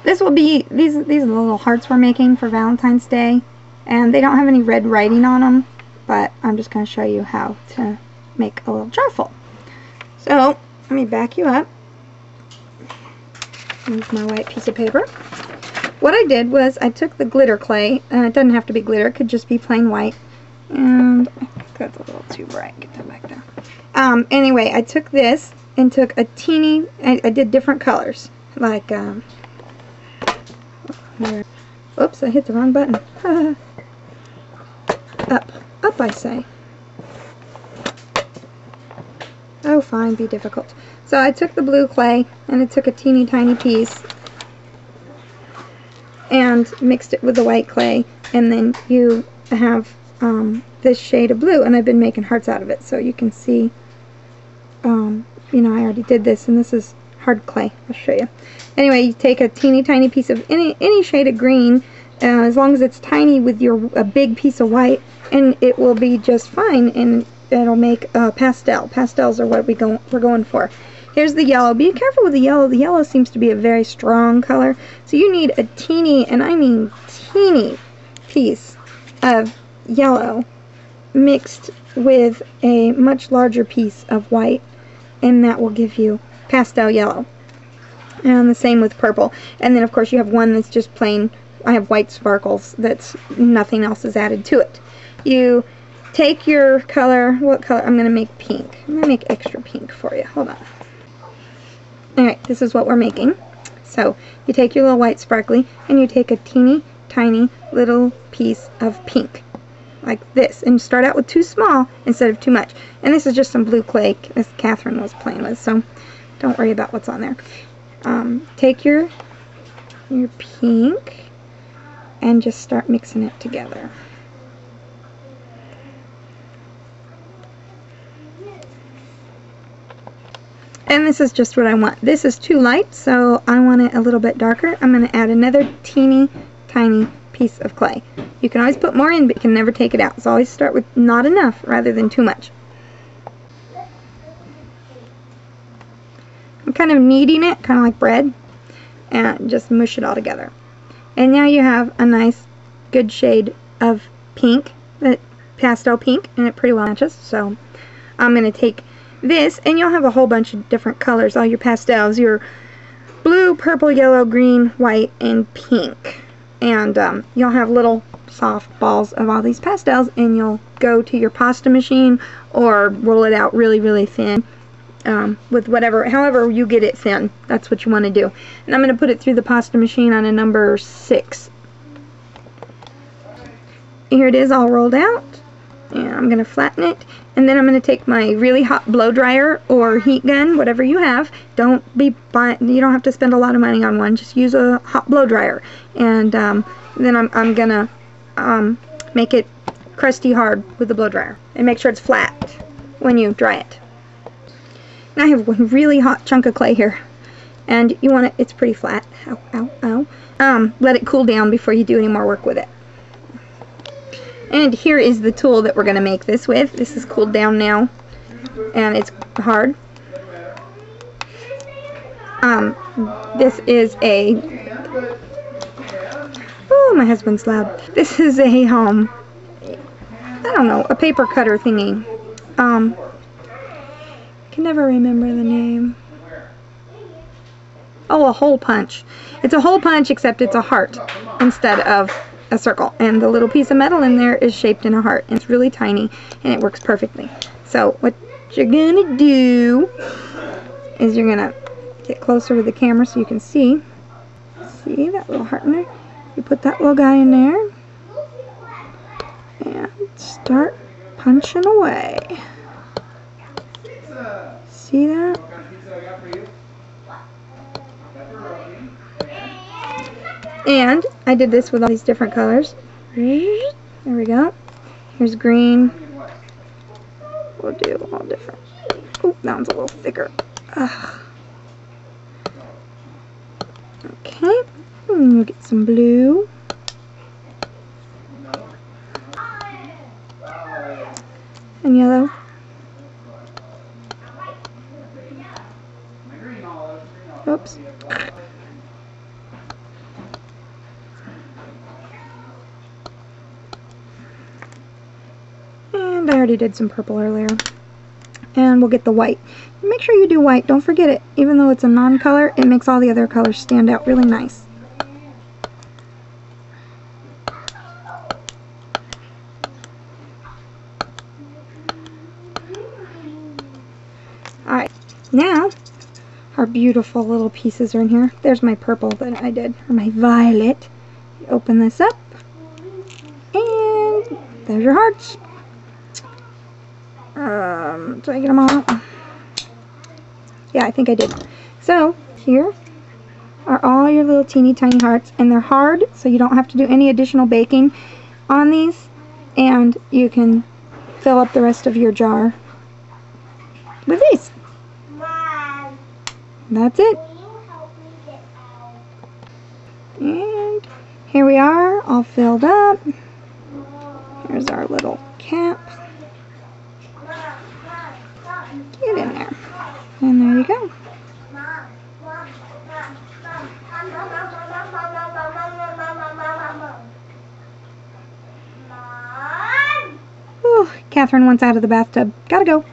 This will be, these are the little hearts we're making for Valentine's Day. And they don't have any red writing on them, but I'm just going to show you how to make a little jar full. So, let me back you up. Use my white piece of paper. What I did was I took the glitter clay, and it doesn't have to be glitter, it could just be plain white. And I think that's a little too bright. Get that back down. Anyway, I took this and took a teeny, I did different colors. Like, oops, I hit the wrong button. Up I say. Oh fine, be difficult. So I took the blue clay and I took a teeny tiny piece and mixed it with the white clay, and then you have this shade of blue, and I've been making hearts out of it, so you can see, you know, I already did this, and this is hard clay. I'll show you. Anyway, you take a teeny tiny piece of any shade of green, as long as it's tiny with a big piece of white, and it will be just fine, and it'll make a pastel. Pastels are what we're going for. Here's the yellow. Be careful with the yellow. The yellow seems to be a very strong color, so you need a teeny, and I mean teeny, piece of yellow mixed with a much larger piece of white, and that will give you pastel yellow. And the same with purple. And then of course you have one that's just plain, I have white sparkles, that's nothing else is added to it. You take your color, what color? I'm going to make pink. I'm going to make extra pink for you. Hold on. Alright, this is what we're making. So you take your little white sparkly and you take a teeny tiny little piece of pink. Like this. And start out with too small instead of too much. And this is just some blue clay as Catherine was playing with, so don't worry about what's on there. Take your pink and just start mixing it together. And this is just what I want. This is too light, so I want it a little bit darker. I'm going to add another teeny tiny piece of clay. You can always put more in, but you can never take it out. So always start with not enough rather than too much. I'm kind of kneading it, kind of like bread, and just mush it all together. And now you have a nice, good shade of pink, that pastel pink, and it pretty well matches. So I'm going to take this, and you'll have a whole bunch of different colors, all your pastels, your blue, purple, yellow, green, white, and pink. And you'll have little soft balls of all these pastels, and you'll go to your pasta machine or roll it out really, really thin. With whatever, however you get it thin, that's what you want to do. And I'm going to put it through the pasta machine on a number 6. Here it is all rolled out, and I'm going to flatten it, and then I'm going to take my really hot blow dryer or heat gun, whatever you have. You don't have to spend a lot of money on one, just use a hot blow dryer, and then I'm going to make it crusty hard with the blow dryer, and make sure it's flat when you dry it. Now I have one really hot chunk of clay here, and you want it, it's pretty flat. Ow, ow, ow. Let it cool down before you do any more work with it. And here is the tool that we're going to make this with. This is cooled down now, and it's hard. This is a, oh, my husband's loud. This is a, I don't know, a paper cutter thingy. Can never remember the name. Oh, a hole punch. It's a hole punch, except it's a heart instead of a circle. And the little piece of metal in there is shaped in a heart. And it's really tiny, and it works perfectly. So what you're going to do is you're going to get closer with the camera so you can see. See that little heart in there? You put that little guy in there. And start punching away. See that? And I did this with all these different colors. There we go. Here's green. We'll do all different. Oh, that one's a little thicker. Ugh. Okay. We'll get some blue. And yellow. Oops. And I already did some purple earlier. And we'll get the white. Make sure you do white. Don't forget it. Even though it's a non-color, it makes all the other colors stand out really nice. Alright, now our beautiful little pieces are in here. There's my purple that I did, or my violet. You open this up, and there's your hearts. Did I get them all out? Yeah, I think I did. So, here are all your little teeny tiny hearts, and they're hard, so you don't have to do any additional baking on these, and you can fill up the rest of your jar with these. Mom, That's it. will you help me get out? And here we are, all filled up. Here's our little cap. Get in there. And there you go. Ooh, Catherine wants out of the bathtub. Gotta go.